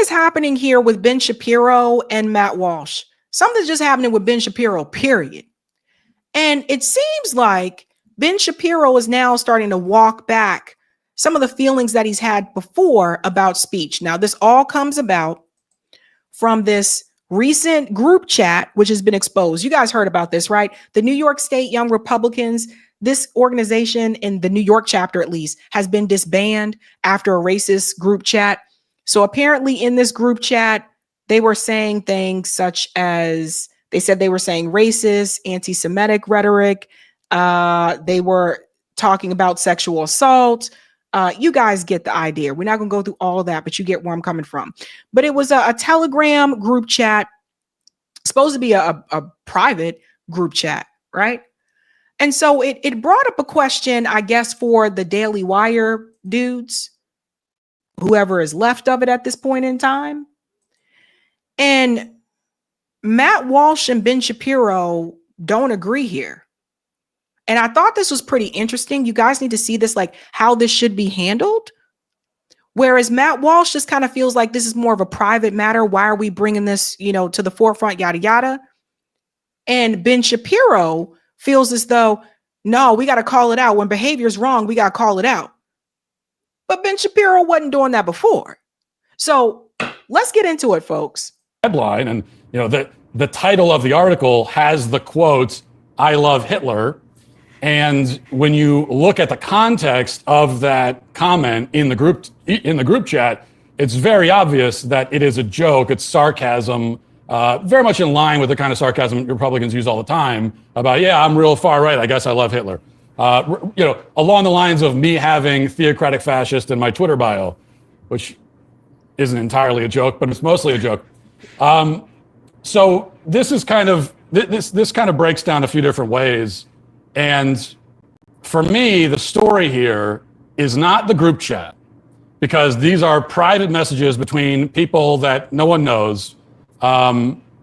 is happening here with Ben Shapiro and Matt Walsh. Something's just happening with Ben Shapiro, period. And it seems like Ben Shapiro is now starting to walk back some of the feelings that he's had before about speech. Now, this all comes about from this recent group chat, which has been exposed. You guys heard about this, right? The New York State Young Republicans, this organization in the New York chapter, at least, has been disbanded after a racist group chat. So apparently in this group chat, they were saying things such as, they said they were saying racist, anti-Semitic rhetoric. They were talking about sexual assault. You guys get the idea. We're not going to go through all of that, but you get where I'm coming from. But it was a Telegram group chat, supposed to be a private group chat, right? And so it brought up a question, I guess, for the Daily Wire dudes, whoever is left of it at this point in time. And Matt Walsh and Ben Shapiro don't agree here. And I thought this was pretty interesting. You guys need to see this, like how this should be handled. Whereas Matt Walsh just kind of feels like this is more of a private matter. Why are we bringing this, to the forefront, yada, yada. And Ben Shapiro feels as though, no, we got to call it out. When behavior is wrong, we got to call it out. But Ben Shapiro wasn't doing that before. So let's get into it, folks. Headline, and the title of the article has the quote, "I love Hitler." And when you look at the context of that comment in the group chat, it's very obvious that it is a joke. It's sarcasm, very much in line with the kind of sarcasm Republicans use all the time about, yeah, I'm real far right. I guess I love Hitler. Along the lines of me having theocratic fascist in my Twitter bio, which isn't entirely a joke, but it's mostly a joke. So this is this kind of breaks down a few different ways. And for me, the story here is not the group chat, because these are private messages between people that no one knows.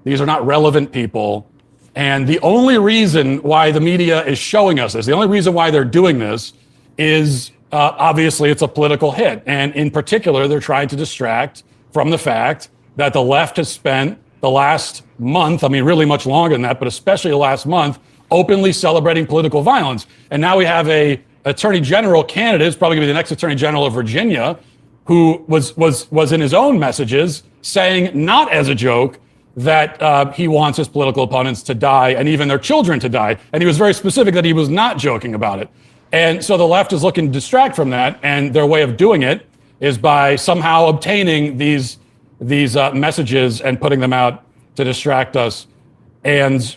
These are not relevant people. And the only reason why the media is showing us this, the only reason why they're doing this is obviously it's a political hit. And in particular, they're trying to distract from the fact that the left has spent the last month, I mean, really much longer than that, but especially the last month, openly celebrating political violence. And now we have a attorney general candidate, who's probably gonna be the next attorney general of Virginia, who was in his own messages saying, not as a joke, that he wants his political opponents to die and even their children to die. And he was very specific that he was not joking about it. And so the left is looking to distract from that. And their way of doing it is by somehow obtaining these messages and putting them out to distract us. And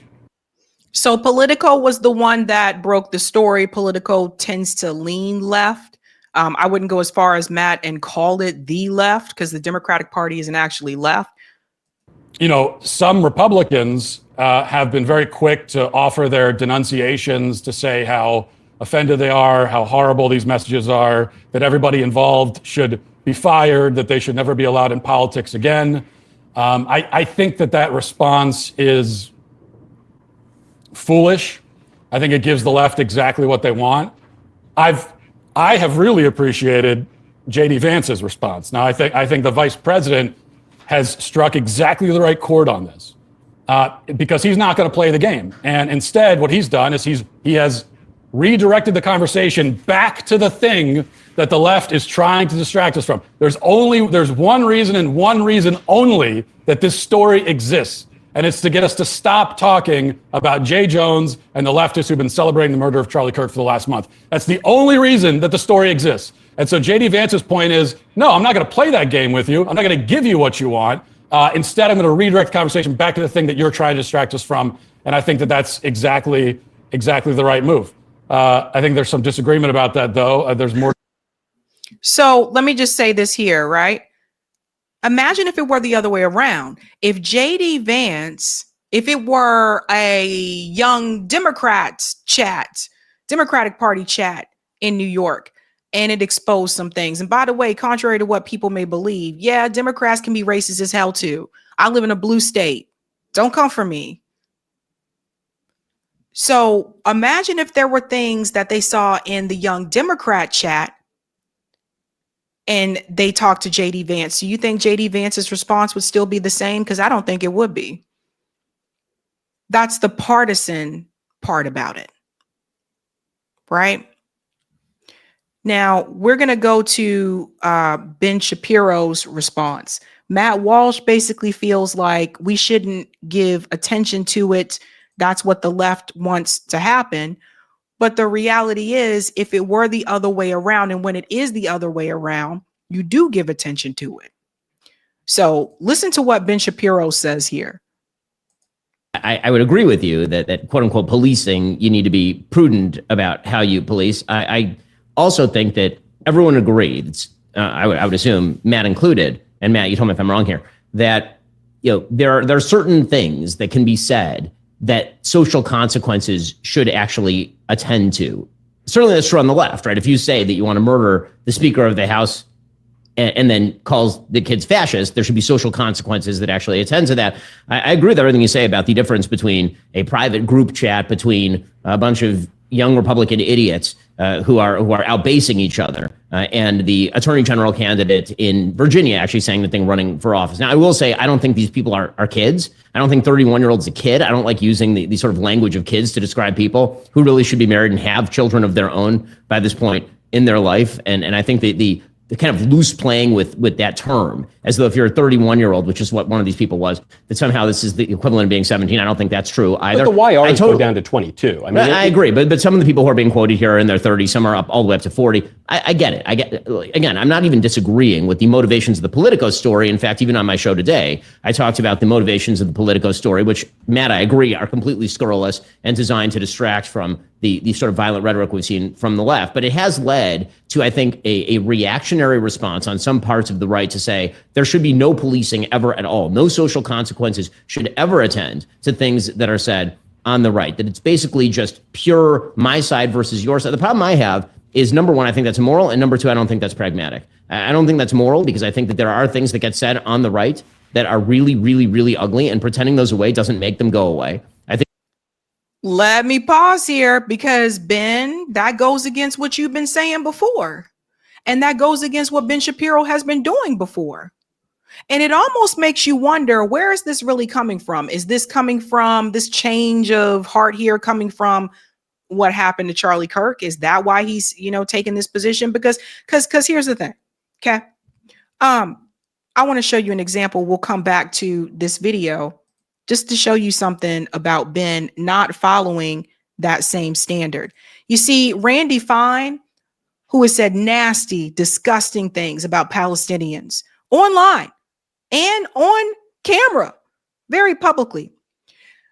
so Politico was the one that broke the story. Politico tends to lean left. I wouldn't go as far as Matt and call it the left, because the Democratic Party isn't actually left. Some Republicans have been very quick to offer their denunciations, to say how offended they are, how horrible these messages are, that everybody involved should be fired, that they should never be allowed in politics again. I think that response is foolish. I think it gives the left exactly what they want. I have really appreciated J.D. Vance's response. Now, I think the vice president has struck exactly the right chord on this, because he's not going to play the game. And instead, what he's done is he has redirected the conversation back to the thing that the left is trying to distract us from. There's one reason, and one reason only, that this story exists. And it's to get us to stop talking about Jay Jones and the leftists who've been celebrating the murder of Charlie Kirk for the last month. That's the only reason that the story exists. And so J.D. Vance's point is, no, I'm not going to play that game with you. I'm not going to give you what you want. Instead, I'm going to redirect the conversation back to the thing that you're trying to distract us from. And I think that that's exactly the right move. I think there's some disagreement about that, though. There's more. So let me just say this here, right? Imagine if it were the other way around. If J.D. Vance, if it were a young Democratic Party chat in New York, and it exposed some things. And by the way, contrary to what people may believe, yeah, Democrats can be racist as hell too. I live in a blue state. Don't come for me. So imagine if there were things that they saw in the young Democrat chat, and they talked to JD Vance. Do you think JD Vance's response would still be the same? Because I don't think it would be. That's the partisan part about it, right? Now, we're going to go to Ben Shapiro's response. Matt Walsh basically feels like we shouldn't give attention to it. That's what the left wants to happen. But the reality is, if it were the other way around, and when it is the other way around, you do give attention to it. So listen to what Ben Shapiro says here. I would agree with you that quote unquote policing, you need to be prudent about how you police. I also think that everyone agrees, I would assume, Matt included, and Matt, you told me if I'm wrong here, that there are certain things that can be said that social consequences should actually attend to. Certainly that's true on the left, right? If you say that you want to murder the Speaker of the House and then calls the kids fascist, there should be social consequences that actually attend to that. I agree with everything you say about the difference between a private group chat between a bunch of young Republican idiots who are outbasing each other, and the attorney general candidate in Virginia actually saying the thing running for office. Now, I will say, I don't think these people are kids. I don't think 31-year-old's a kid. I don't like using the sort of language of kids to describe people who really should be married and have children of their own by this point in their life. And I think the kind of loose playing with that term, as though if you're a 31-year-old, which is what one of these people was, that somehow this is the equivalent of being 17. I don't think that's true either. But the YRs go down to 22. I mean, I agree, but some of the people who are being quoted here are in their 30s, some are up all the way up to 40. I get it. Again, I'm not even disagreeing with the motivations of the Politico story. In fact, even on my show today, I talked about the motivations of the Politico story, which, Matt, I agree, are completely scurrilous and designed to distract from the sort of violent rhetoric we've seen from the left. But it has led to, I think, a reactionary response on some parts of the right to say there should be no policing ever at all. No social consequences should ever attend to things that are said on the right, that it's basically just pure my side versus your side. The problem I have is, number one, I think that's immoral, and number two, I don't think that's pragmatic. I don't think that's moral, because I think that there are things that get said on the right that are really, really, really ugly, and pretending those away doesn't make them go away. I think. Let me pause here, because Ben, that goes against what you've been saying before. And that goes against what Ben Shapiro has been doing before. And it almost makes you wonder, where is this really coming from? Is this coming from this change of heart here, coming from what happened to Charlie Kirk? Is that why he's, taking this position? Because here's the thing. Okay. I want to show you an example. We'll come back to this video just to show you something about Ben not following that same standard. You see, Randy Fine, who has said nasty, disgusting things about Palestinians online and on camera, very publicly.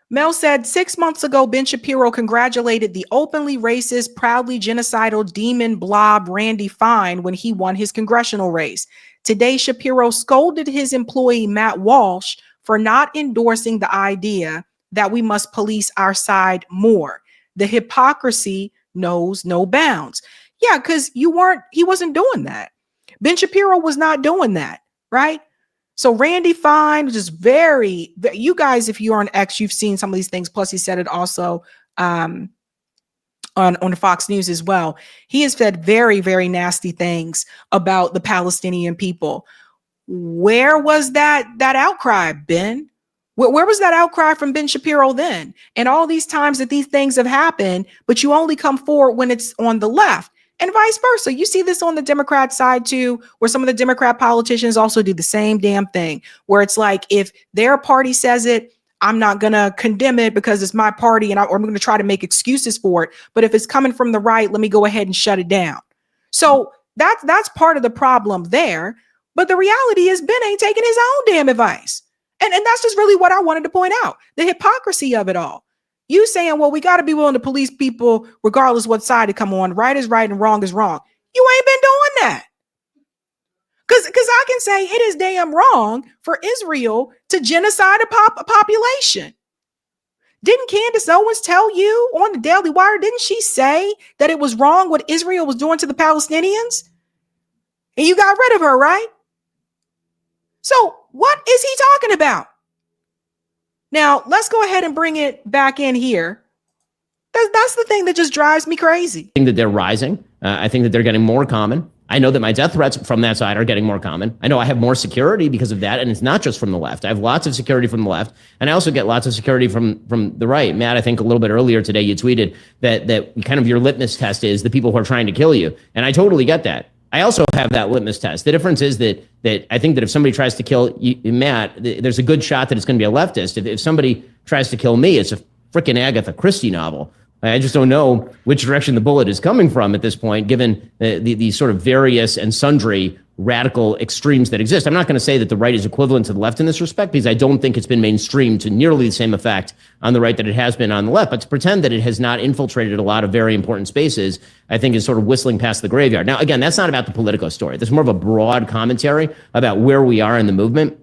Mel said 6 months ago, Ben Shapiro congratulated the openly racist, proudly genocidal demon blob Randy Fine when he won his congressional race. Today, Shapiro scolded his employee, Matt Walsh, for not endorsing the idea that we must police our side more. The hypocrisy knows no bounds. Yeah, because he wasn't doing that. Ben Shapiro was not doing that, right? So Randy Fine, which is very, you guys, if you're on X, you've seen some of these things. Plus, he said it also on Fox News as well. He has said very, very nasty things about the Palestinian people. Where was that outcry, Ben? Where was that outcry from Ben Shapiro then? And all these times that these things have happened, but you only come forward when it's on the left. And vice versa. You see this on the Democrat side too, where some of the Democrat politicians also do the same damn thing, where it's like, if their party says it, I'm not going to condemn it because it's my party, and I'm going to try to make excuses for it. But if it's coming from the right, let me go ahead and shut it down. So that's part of the problem there. But the reality is Ben ain't taking his own damn advice. And that's just really what I wanted to point out, the hypocrisy of it all. You saying, well, we got to be willing to police people regardless what side to come on. Right is right and wrong is wrong. You ain't been doing that. Because I can say it is damn wrong for Israel to genocide a population. Didn't Candace Owens tell you on the Daily Wire, didn't she say that it was wrong what Israel was doing to the Palestinians? And you got rid of her, right? So what is he talking about? Now, let's go ahead and bring it back in here. That's the thing that just drives me crazy. I think that they're rising. I think that they're getting more common. I know that my death threats from that side are getting more common. I know I have more security because of that, and it's not just from the left. I have lots of security from the left, and I also get lots of security from the right. Matt, I think a little bit earlier today you tweeted that kind of your litmus test is the people who are trying to kill you, and I totally get that. I also have that litmus test. The difference is that I think that if somebody tries to kill you, Matt, there's a good shot that it's going to be a leftist. If somebody tries to kill me, it's a freaking Agatha Christie novel. I just don't know which direction the bullet is coming from at this point, given the sort of various and sundry radical extremes that exist. I'm not going to say that the right is equivalent to the left in this respect, because I don't think it's been mainstreamed to nearly the same effect on the right that it has been on the left. But to pretend that it has not infiltrated a lot of very important spaces, I think is sort of whistling past the graveyard. Now, again, that's not about the Politico story. This is more of a broad commentary about where we are in the movement.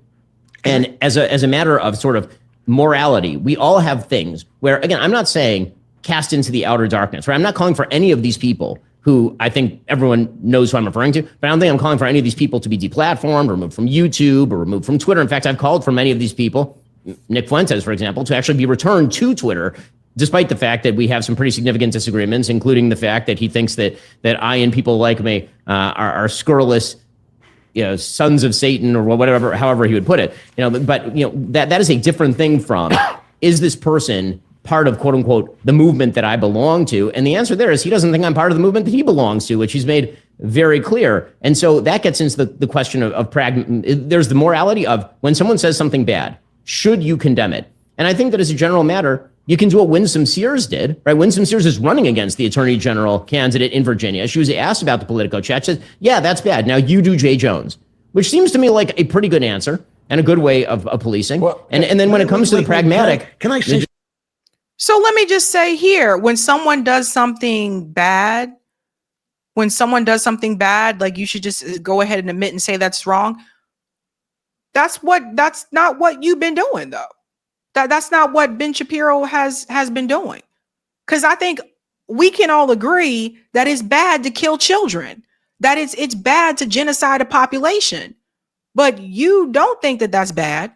And as a matter of sort of morality, we all have things where, again, I'm not saying cast into the outer darkness, right? I'm not calling for any of these people who I think everyone knows who I'm referring to, but I don't think I'm calling for any of these people to be deplatformed, removed from YouTube, or removed from Twitter. In fact, I've called for many of these people, Nick Fuentes, for example, to actually be returned to Twitter, despite the fact that we have some pretty significant disagreements, including the fact that he thinks that I and people like me are scurrilous, sons of Satan, or whatever, however he would put it. But that is a different thing from, is this person part of, quote unquote, the movement that I belong to? And the answer there is he doesn't think I'm part of the movement that he belongs to, which he's made very clear. And so that gets into the question of there's the morality of when someone says something bad, should you condemn it? And I think that as a general matter, you can do what Winsome Sears did, right? Winsome Sears is running against the attorney general candidate in Virginia. She was asked about the Politico chat. She said, yeah, that's bad. Now you do Jay Jones, which seems to me like a pretty good answer and a good way of policing. Well, and then when it comes to the pragmatic, can I say? So let me just say here, when someone does something bad, like you should just go ahead and admit and say that's wrong. That's not what you've been doing, though. That's not what Ben Shapiro has been doing. Because I think we can all agree that it's bad to kill children, that it's bad to genocide a population. But you don't think that that's bad.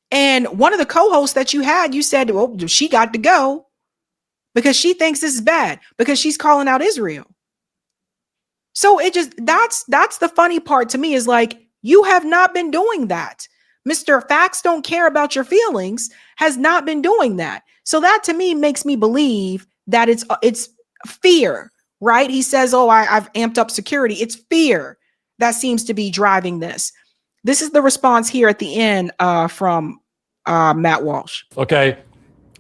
And one of the co-hosts that you had, you said, well, she got to go because she thinks this is bad, because she's calling out Israel. So that's the funny part to me, is like, you have not been doing that. Mr. Facts Don't Care About Your Feelings has not been doing that. So that to me makes me believe that it's fear, right? He says, oh, I've amped up security. It's fear that seems to be driving this. This is the response here at the end from Matt Walsh. Okay.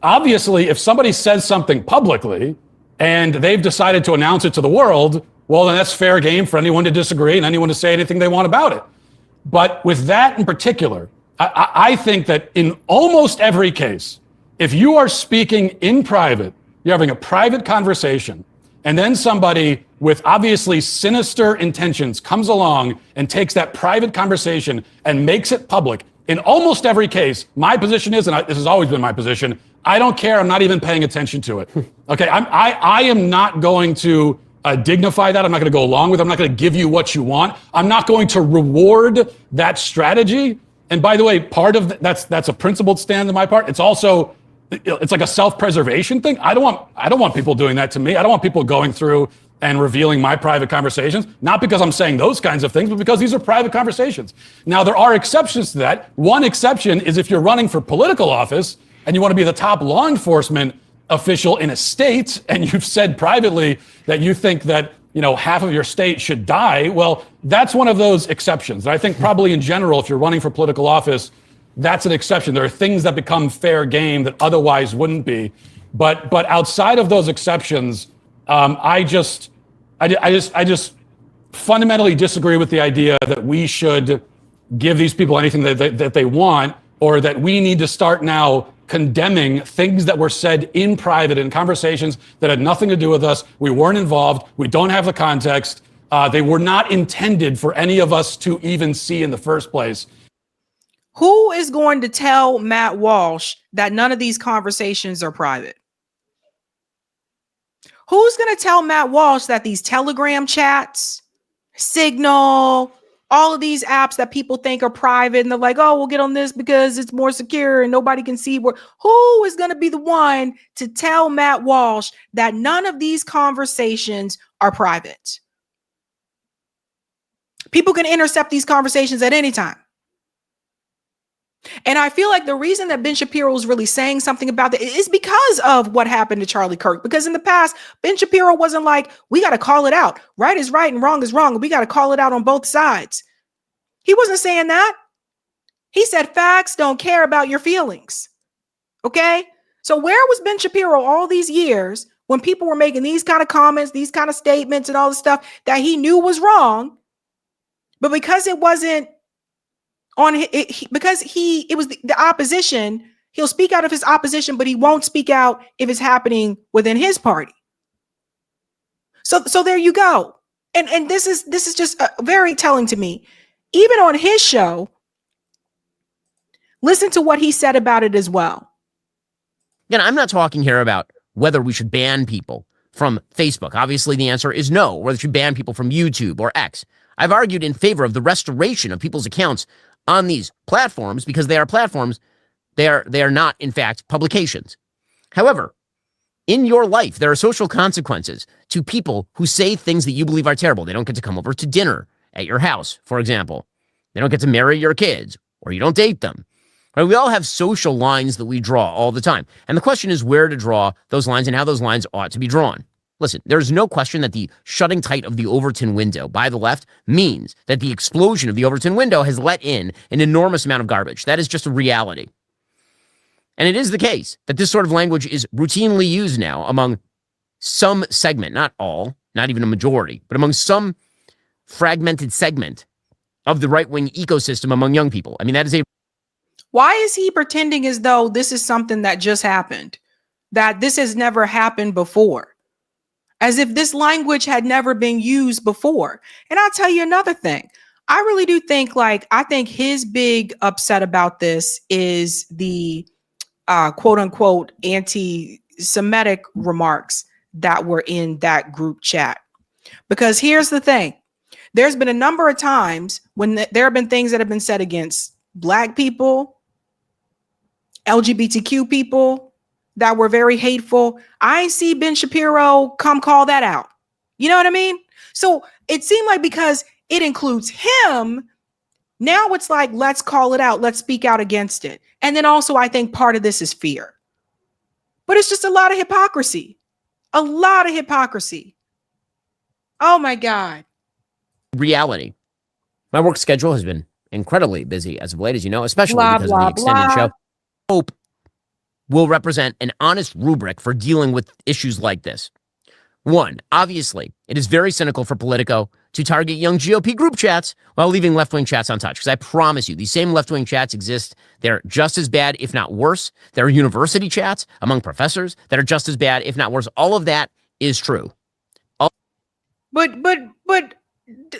Obviously, if somebody says something publicly and they've decided to announce it to the world, well, then that's fair game for anyone to disagree and anyone to say anything they want about it. But with that in particular, I think that in almost every case, if you are speaking in private, you're having a private conversation, and then somebody with obviously sinister intentions comes along and takes that private conversation and makes it public. In almost every case, my position is, and this has always been my position, I don't care. I'm not even paying attention to it. Okay, I am not going to dignify that. I'm not going to go along with it. I'm not going to give you what you want. I'm not going to reward that strategy. And by the way, part of that's a principled stand on my part. It's also, it's like a self-preservation thing. I don't want people doing that to me. I don't want people going through and revealing my private conversations, not because I'm saying those kinds of things, but because these are private conversations. Now, there are exceptions to that. One exception is if you're running for political office and you want to be the top law enforcement official in a state, and you've said privately that you think that, half of your state should die. Well, that's one of those exceptions. And I think probably in general, if you're running for political office, that's an exception. There are things that become fair game that otherwise wouldn't be. But outside of those exceptions, I just fundamentally disagree with the idea that we should give these people anything that they want, or that we need to start now condemning things that were said in private in conversations that had nothing to do with us. We weren't involved. We don't have the context. They were not intended for any of us to even see in the first place. Who is going to tell Matt Walsh that none of these conversations are private? Who's going to tell Matt Walsh that these Telegram chats, Signal, all of these apps that people think are private, and they're like, oh, we'll get on this because it's more secure and nobody can see who is going to be the one to tell Matt Walsh that none of these conversations are private? People can intercept these conversations at any time. And I feel like the reason that Ben Shapiro is really saying something about that is because of what happened to Charlie Kirk. Because in the past, Ben Shapiro wasn't like, we got to call it out. Right is right and wrong is wrong. And we got to call it out on both sides. He wasn't saying that. He said facts don't care about your feelings. Okay? So where was Ben Shapiro all these years when people were making these kind of comments, these kind of statements and all the stuff that he knew was wrong? But because it wasn't on it, because it was the opposition, he'll speak out of his opposition, but he won't speak out if it's happening within his party. So there you go. And this is just very telling to me. Even on his show, listen to what he said about it as well. Again, I'm not talking here about whether we should ban people from Facebook. Obviously, the answer is no. Whether we should ban people from YouTube or X. I've argued in favor of the restoration of people's accounts on these platforms because they are platforms. They are not, in fact, publications. However, in your life, there are social consequences to people who say things that you believe are terrible. They don't get to come over to dinner at your house, for example. They don't get to marry your kids, or you don't date them. Right? We all have social lines that we draw all the time. And the question is where to draw those lines and how those lines ought to be drawn. Listen, there's no question that the shutting tight of the Overton window by the left means that the explosion of the Overton window has let in an enormous amount of garbage. That is just a reality. And it is the case that this sort of language is routinely used now among some segment, not all, not even a majority, but among some fragmented segment of the right-wing ecosystem among young people. I mean, that is a... Why is he pretending as though this is something that just happened? That this has never happened before? As if this language had never been used before. And I'll tell you another thing. I really do think, I think his big upset about this is the quote unquote anti-Semitic remarks that were in that group chat. Because here's the thing. There's been a number of times when there have been things that have been said against Black people, LGBTQ people that were very hateful. I ain't see Ben Shapiro come call that out. You know what I mean? So it seemed like because it includes him, now it's like, let's call it out. Let's speak out against it. And then also, I think part of this is fear. But it's just a lot of hypocrisy. A lot of hypocrisy. Oh, my God. reality. My work schedule has been incredibly busy as of late, as you know, especially because of the extended show. Hope will represent an honest rubric for dealing with issues like this. One, obviously, it is very cynical for Politico to target young GOP group chats while leaving left-wing chats untouched. Because I promise you, these same left-wing chats exist. They're just as bad, if not worse. There are university chats among professors that are just as bad, if not worse. All of that is true. But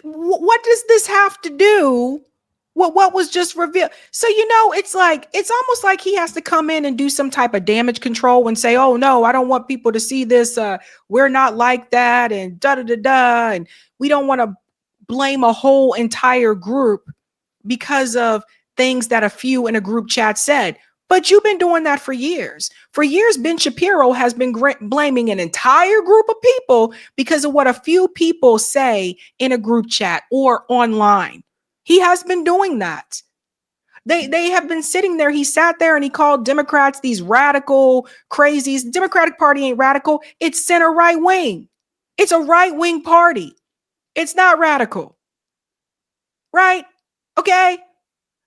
what does this have to do? What was just revealed? So, you know, it's almost like he has to come in and do some type of damage control and say, oh, no, I don't want people to see this. We're not like that and da-da-da-da. And we don't want to blame a whole entire group because of things that a few in a group chat said. But you've been doing that for years. For years, Ben Shapiro has been blaming an entire group of people because of what a few people say in a group chat or online. He has been doing that. They have been sitting there. He sat there and he called Democrats these radical crazies. The Democratic Party ain't radical. It's center right wing. It's a right wing party. It's not radical. Right? Okay.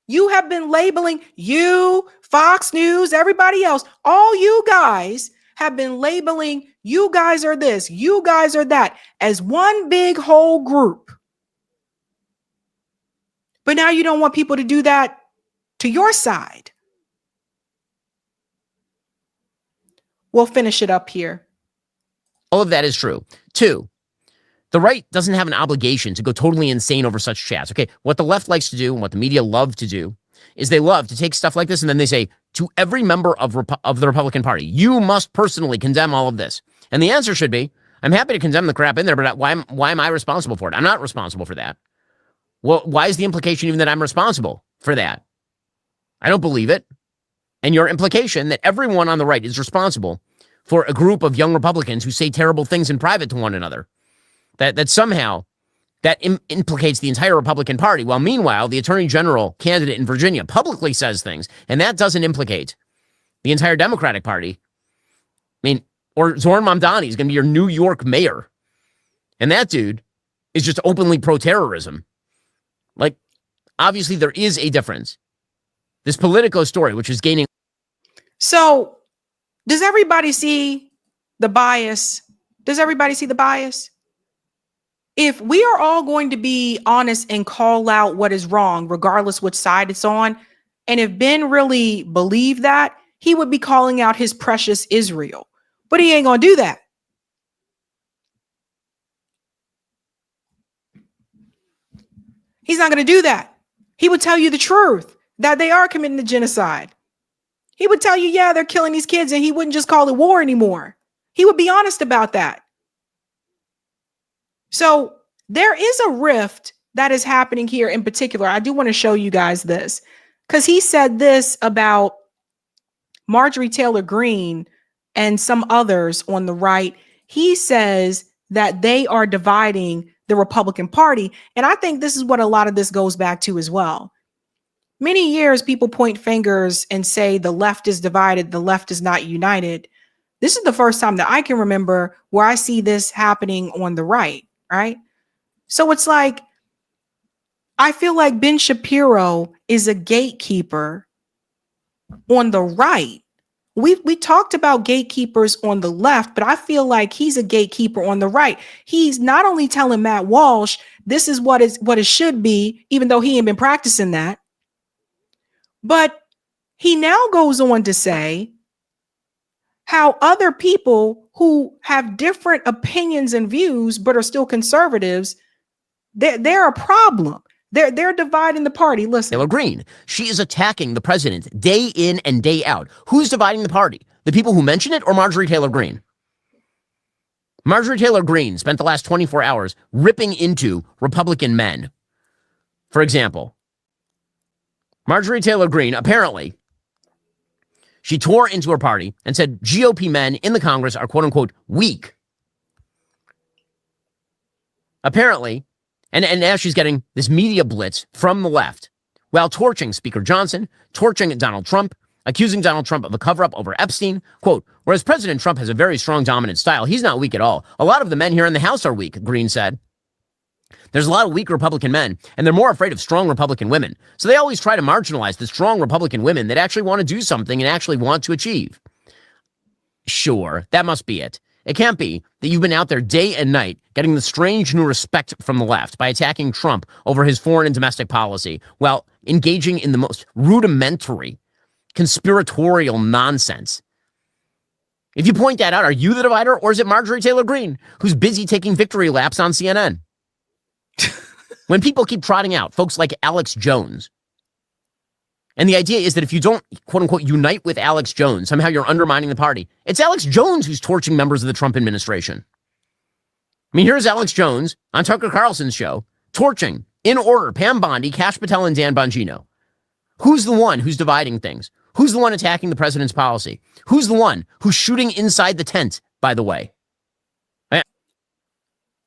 You have been labeling you, Fox News, everybody else. All you guys have been labeling you guys are this, you guys are that as one big whole group. But now you don't want people to do that to your side. We'll finish it up here. All of that is true. Two, the right doesn't have an obligation to go totally insane over such chats. Okay, what the left likes to do and what the media love to do is they love to take stuff like this and then they say to every member of the Republican Party, you must personally condemn all of this. And the answer should be, I'm happy to condemn the crap in there, but why am I responsible for it? I'm not responsible for that. Well, why is the implication even that I'm responsible for that? I don't believe it. And your implication that everyone on the right is responsible for a group of young Republicans who say terrible things in private to one another, that somehow that implicates the entire Republican Party, while meanwhile, the attorney general candidate in Virginia publicly says things, and that doesn't implicate the entire Democratic Party. I mean, or Zoran Mamdani is going to be your New York mayor, and that dude is just openly pro-terrorism. Like, obviously, there is a difference. This Politico story, which is gaining. So, does everybody see the bias? Does everybody see the bias? If we are all going to be honest and call out what is wrong, regardless which side it's on, and if Ben really believed that, he would be calling out his precious Israel. But he ain't going to do that. He's not going to do that. He would tell you the truth, that they are committing the genocide. He would tell you, yeah, they're killing these kids, and he wouldn't just call it war anymore. He would be honest about that. So there is a rift that is happening here in particular. I do want to show you guys this because he said this about Marjorie Taylor Greene and some others on the right. He says that they are dividing the Republican Party. And I think this is what a lot of this goes back to as well. Many years people point fingers and say the left is divided, the left is not united. This is the first time that I can remember where I see this happening on the right, right? So it's like, I feel like Ben Shapiro is a gatekeeper on the right. We talked about gatekeepers on the left, but I feel like he's a gatekeeper on the right. He's not only telling Matt Walsh, this is what it should be, even though he ain't been practicing that, but he now goes on to say how other people who have different opinions and views, but are still conservatives, they're a problem. They're dividing the party. Listen. Taylor Greene. She is attacking the president day in and day out. Who's dividing the party? The people who mention it or Marjorie Taylor Greene? Marjorie Taylor Greene spent the last 24 hours ripping into Republican men. For example, Marjorie Taylor Greene, apparently, she tore into her party and said GOP men in the Congress are quote unquote weak. Apparently, and now she's getting this media blitz from the left while torching Speaker Johnson, torching Donald Trump, accusing Donald Trump of a cover-up over Epstein. Quote, whereas President Trump has a very strong dominant style, he's not weak at all. A lot of the men here in the House are weak, Greene said. There's a lot of weak Republican men, and they're more afraid of strong Republican women. So they always try to marginalize the strong Republican women that actually want to do something and actually want to achieve. Sure, that must be it. It can't be that you've been out there day and night getting the strange new respect from the left by attacking Trump over his foreign and domestic policy while engaging in the most rudimentary, conspiratorial nonsense. If you point that out, are you the divider or is it Marjorie Taylor Greene who's busy taking victory laps on CNN? When people keep trotting out folks like Alex Jones, and the idea is that if you don't, quote unquote, unite with Alex Jones, somehow you're undermining the party. It's Alex Jones who's torching members of the Trump administration. I mean, here's Alex Jones on Tucker Carlson's show, torching, in order, Pam Bondi, Kash Patel, and Dan Bongino. Who's the one who's dividing things? Who's the one attacking the president's policy? Who's the one who's shooting inside the tent, by the way?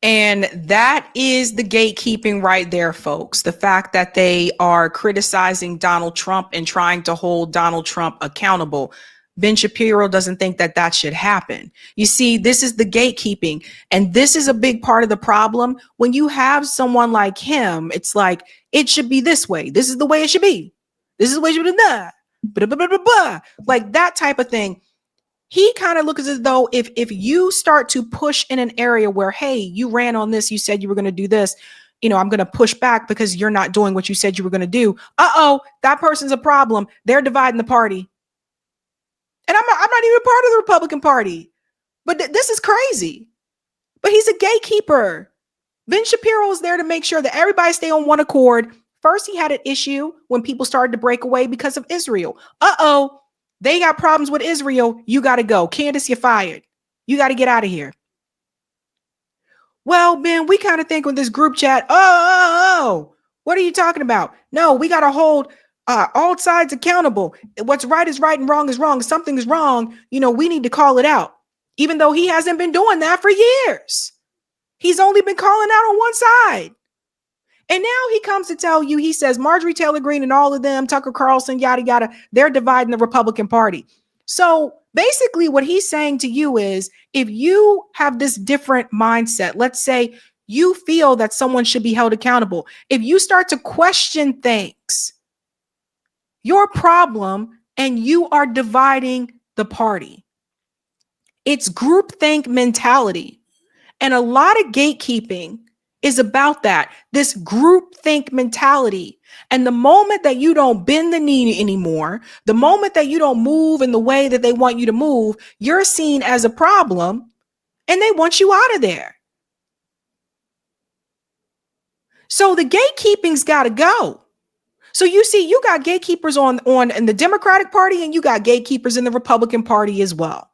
And that is the gatekeeping right there, folks. The fact that they are criticizing Donald Trump and trying to hold Donald Trump accountable. Ben Shapiro doesn't think that that should happen. You see, this is the gatekeeping. And this is a big part of the problem. When you have someone like him, it's like, it should be this way. This is the way it should be. This is the way it should be. Like that type of thing. He kind of looks as though if you start to push in an area where, hey, you ran on this, you said you were going to do this, you know, I'm going to push back because you're not doing what you said you were going to do. That person's a problem. They're dividing the party. And I'm not even part of the Republican Party. But this is crazy. But he's a gatekeeper. Ben Shapiro is there to make sure that everybody stay on one accord. First, he had an issue when people started to break away because of Israel. They got problems with Israel. You got to go. Candace, you're fired. You got to get out of here. Well, Ben, we kind of think with this group chat, what are you talking about? No, we got to hold all sides accountable. What's right is right and wrong is wrong. If something is wrong, you know, we need to call it out. Even though he hasn't been doing that for years. He's only been calling out on one side. And now he comes to tell you, he says Marjorie Taylor Greene and all of them, Tucker Carlson, yada, yada, they're dividing the Republican Party. So basically what he's saying to you is, if you have this different mindset, let's say you feel that someone should be held accountable, if you start to question things, your problem, and you are dividing the party. It's groupthink mentality. And a lot of gatekeeping is about that, this groupthink mentality. And the moment that you don't bend the knee anymore, the moment that you don't move in the way that they want you to move, you're seen as a problem and they want you out of there. So the gatekeeping's got to go. So you see, you got gatekeepers on in the Democratic Party and you got gatekeepers in the Republican Party as well.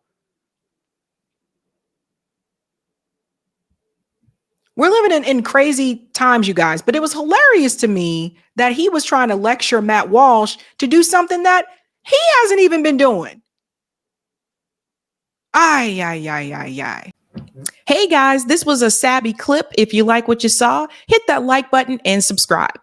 We're living in crazy times, you guys, but it was hilarious to me that he was trying to lecture Matt Walsh to do something that he hasn't even been doing. Ay. Hey guys, this was a Sabby clip. If you like what you saw, hit that like button and subscribe.